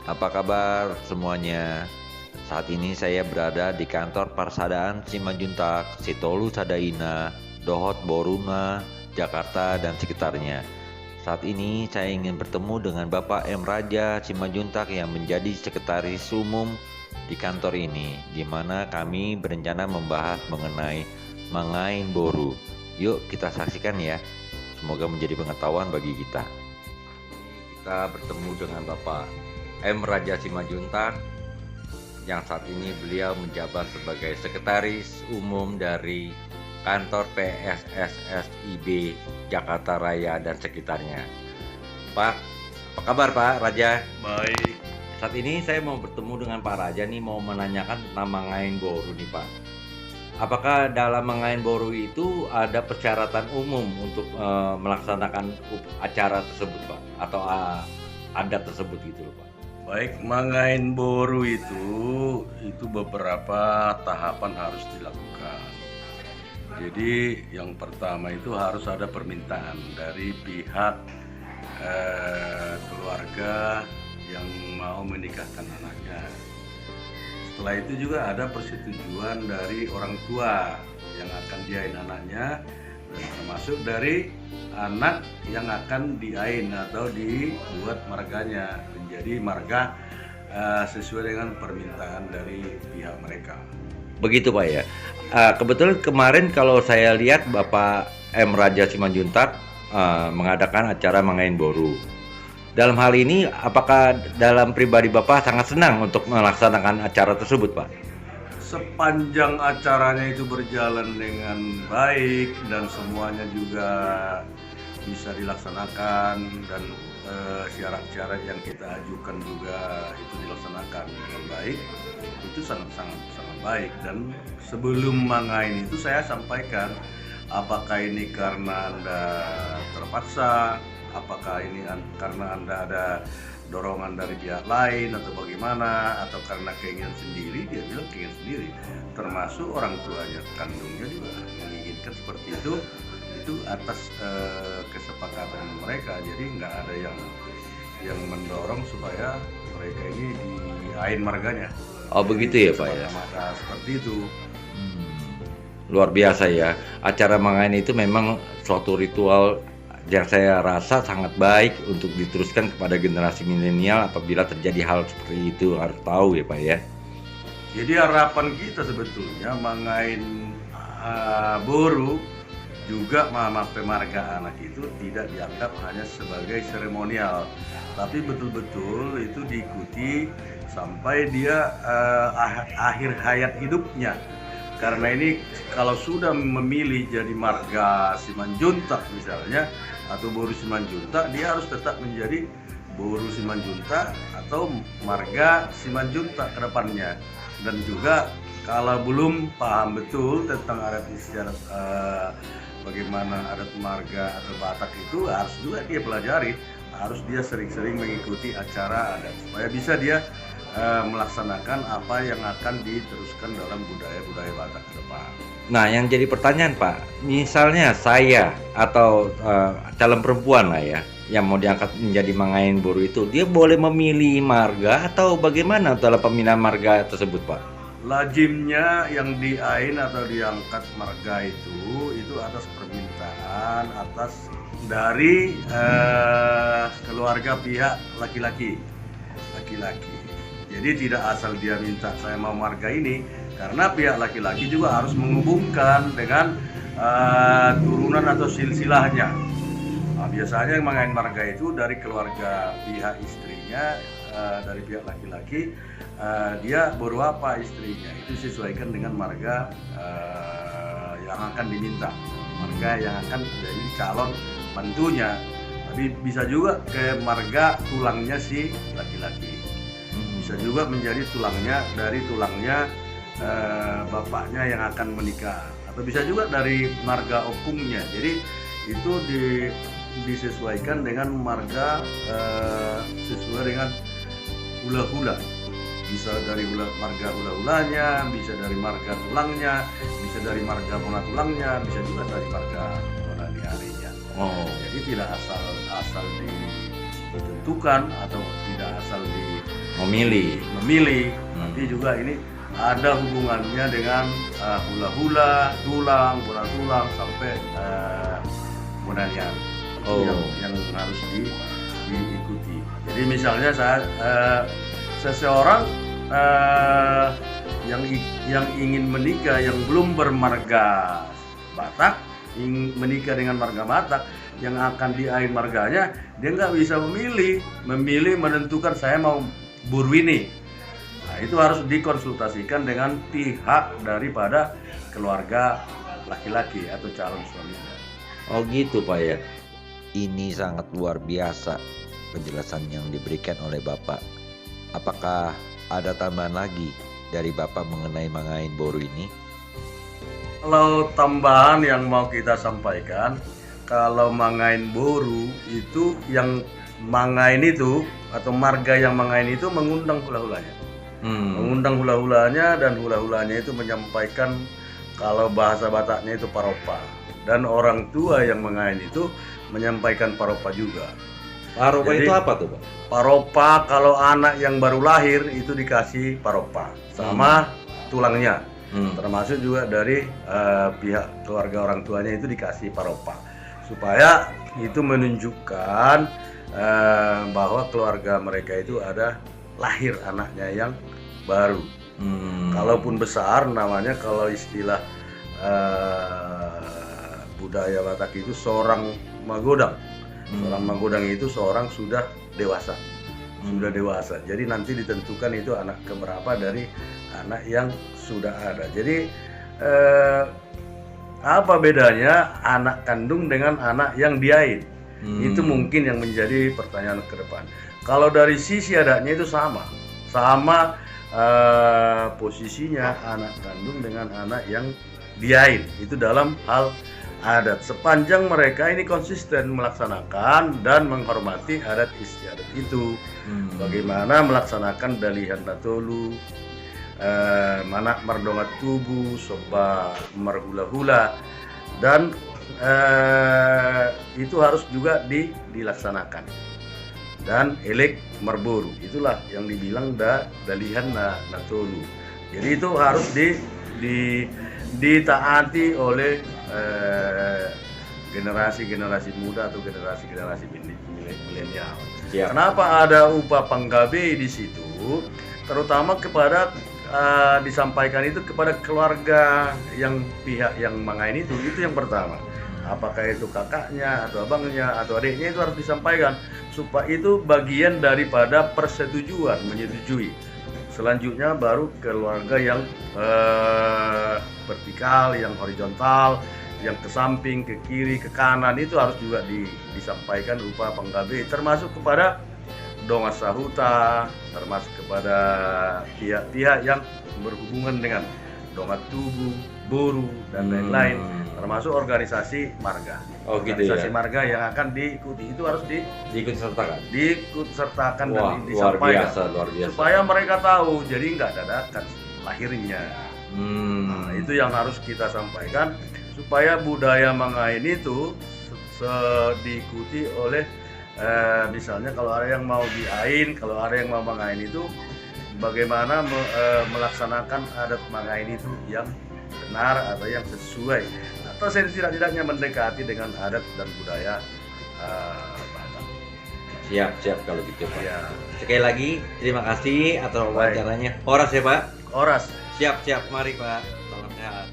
Apa kabar semuanya? Saat ini saya berada di kantor Parsadaan Simanjuntak, Sitolu Sadaina, Dohot Boruna, Jakarta dan sekitarnya. Saat ini saya ingin bertemu dengan Bapak M. Raja Simanjuntak yang menjadi sekretaris umum di kantor ini, di mana kami berencana membahas mengenai Mangain Boru. Yuk kita saksikan ya. Semoga menjadi pengetahuan bagi kita. Kita bertemu dengan Bapak M. Raja Simanjuntak yang saat ini beliau menjabat sebagai sekretaris umum dari kantor PSSSIB Jakarta Raya dan sekitarnya. Pak, apa kabar Pak Raja? Baik, Saat ini saya mau bertemu dengan Pak Raja nih, mau menanyakan tentang Mangain Boru nih Pak. Apakah dalam Mangain Boru itu ada persyaratan umum untuk melaksanakan acara tersebut Pak? Atau adat tersebut gitu loh Pak? baik. Mangain Boru itu beberapa tahapan harus dilakukan. Jadi yang pertama itu harus ada permintaan dari pihak keluarga yang mau menikahkan anaknya. Setelah itu juga ada persetujuan dari orang tua yang akan diain anaknya, dan termasuk dari anak yang akan diain atau dibuat marganya menjadi marga sesuai dengan permintaan dari pihak mereka. Begitu Pak ya. Kebetulan kemarin kalau saya lihat Bapak M. Raja Simanjuntak mengadakan acara Mangain Boru. Dalam hal ini, apakah dalam pribadi Bapak sangat senang untuk melaksanakan acara tersebut Pak? Sepanjang acaranya itu berjalan dengan baik dan semuanya juga bisa dilaksanakan, dan syarat-syarat yang kita ajukan juga itu dilaksanakan dengan baik, itu sangat baik. Dan sebelum Mangain itu saya sampaikan, apakah ini karena Anda terpaksa, apakah ini karena Anda ada dorongan dari pihak lain atau bagaimana, atau karena keinginan sendiri. Dia bilang keinginan sendiri, termasuk orang tuanya kandungnya juga menginginkan seperti itu atas kesepakatan mereka. Jadi nggak ada yang mendorong supaya mereka ini diain marganya. Oh begitu ya Pak ya. Maka seperti itu. Luar biasa ya. Acara Mangain itu memang suatu ritual yang saya rasa sangat baik untuk diteruskan kepada generasi milenial. Apabila terjadi hal seperti itu harus tahu ya Pak ya. Jadi harapan kita sebetulnya Mangain Boru juga Mama Pemarga anak itu tidak dianggap hanya sebagai seremonial, tapi betul-betul itu diikuti sampai dia akhir hayat hidupnya. Karena ini kalau sudah memilih jadi marga Simanjuntak misalnya, atau Boru Simanjuntak, dia harus tetap menjadi Boru Simanjuntak atau marga Simanjuntak ke depannya. Dan juga kalau belum paham betul tentang adat istiadat, bagaimana adat marga atau Batak itu, harus juga dia pelajari, harus dia sering-sering mengikuti acara adat supaya bisa dia melaksanakan apa yang akan diteruskan dalam budaya Batak ke depan. Nah, yang jadi pertanyaan Pak, misalnya saya atau calon perempuan lah ya, yang mau diangkat menjadi Mangain Boru itu, dia boleh memilih marga atau bagaimana dalam pemilihan marga tersebut Pak? Lazimnya yang diain atau diangkat marga itu atas permintaan dari keluarga pihak laki-laki. Jadi tidak asal dia minta saya mau marga ini, karena pihak laki-laki juga harus menghubungkan dengan turunan atau silsilahnya. Nah, biasanya yang mengain marga itu dari keluarga pihak istrinya, dari pihak laki-laki, dia boru apa istrinya, itu sesuaikan dengan marga yang akan diminta, marga yang akan menjadi calon mantunya. Tapi bisa juga ke marga tulangnya si laki-laki, bisa juga menjadi tulangnya bapaknya yang akan menikah, atau bisa juga dari marga opungnya. Jadi itu disesuaikan dengan marga sesuai dengan hula-hula. Bisa dari marga hula-hulanya, bisa dari marga tulangnya, bisa dari marga bona tulangnya, bisa juga dari marga bona diharinya. Jadi tidak asal ditentukan atau tidak asal Memilih. Nanti juga ini ada hubungannya dengan hula-hula, tulang sampai kemudian yang harus diikuti. Jadi misalnya seseorang yang ingin menikah yang belum bermarga Batak, ingin menikah dengan marga Batak, yang akan diain marganya, dia nggak bisa memilih menentukan saya mau buru ini. Nah, itu harus dikonsultasikan dengan pihak daripada keluarga laki-laki atau calon suaminya. Oh gitu Pak ya. Ini sangat luar biasa penjelasan yang diberikan oleh Bapak. Apakah ada tambahan lagi dari Bapak mengenai Mangain Boru ini? Kalau tambahan yang mau kita sampaikan, kalau Mangain Boru itu yang Mangain itu atau marga yang Mangain itu mengundang hula-hulanya. Mengundang hula-hulanya dan hula-hulanya itu menyampaikan kalau bahasa Bataknya itu paropa. Dan orang tua yang Mangain itu menyampaikan paropa juga. Paropa Jadi, itu apa tuh Pak? Paropa kalau anak yang baru lahir itu dikasih paropa sama tulangnya. Termasuk juga dari pihak keluarga orang tuanya itu dikasih paropa. Supaya itu menunjukkan bahwa keluarga mereka itu ada lahir anaknya yang baru. Kalaupun besar namanya, kalau istilah budaya Batak itu seorang magodang. Seorang magodang itu seorang sudah dewasa. Jadi nanti ditentukan itu anak keberapa dari anak yang sudah ada. Jadi apa bedanya anak kandung dengan anak yang diain? Itu mungkin yang menjadi pertanyaan ke depan. Kalau dari sisi adatnya itu sama posisinya anak kandung dengan anak yang diain. Itu dalam hal adat, sepanjang mereka ini konsisten melaksanakan dan menghormati adat istiadat itu. Bagaimana melaksanakan dalihan natolu, manak merdongat tubuh, soba merhula-hula, dan itu harus juga dilaksanakan. Dan elek merboru, itulah yang dibilang dalihan natolu. Jadi itu harus ditaati oleh generasi-generasi muda atau generasi-generasi milenial. Kenapa ada upah panggabe di situ? Terutama kepada disampaikan itu kepada keluarga yang pihak yang Mangain itu yang pertama. Apakah itu kakaknya atau abangnya atau adiknya, itu harus disampaikan supaya itu bagian daripada persetujuan, menyetujui. Selanjutnya baru keluarga yang vertikal, yang horizontal, yang ke samping, ke kiri, ke kanan, itu harus juga disampaikan upah panggabe, termasuk kepada donga sahuta, termasuk kepada pihak-pihak yang berhubungan dengan donga tubuh, boru, dan lain-lain, termasuk organisasi marga. Organisasi marga yang akan diikuti itu harus diikut sertakan dan disampaikan luar biasa. Supaya mereka tahu, jadi nggak dadakan lahirnya. Nah, itu yang harus kita sampaikan supaya budaya Mangain itu diikuti oleh misalnya kalau ada yang mau diain, kalau ada yang mau Mangain itu bagaimana melaksanakan adat Mangain itu yang benar atau yang sesuai atau setidak-tidaknya mendekati dengan adat dan budaya Batak. Siap kalau gitu Pak. Ya. Sekali lagi terima kasih atas wawancaranya. Horas ya Pak. Horas. Siap, mari Pak. Salam sehat.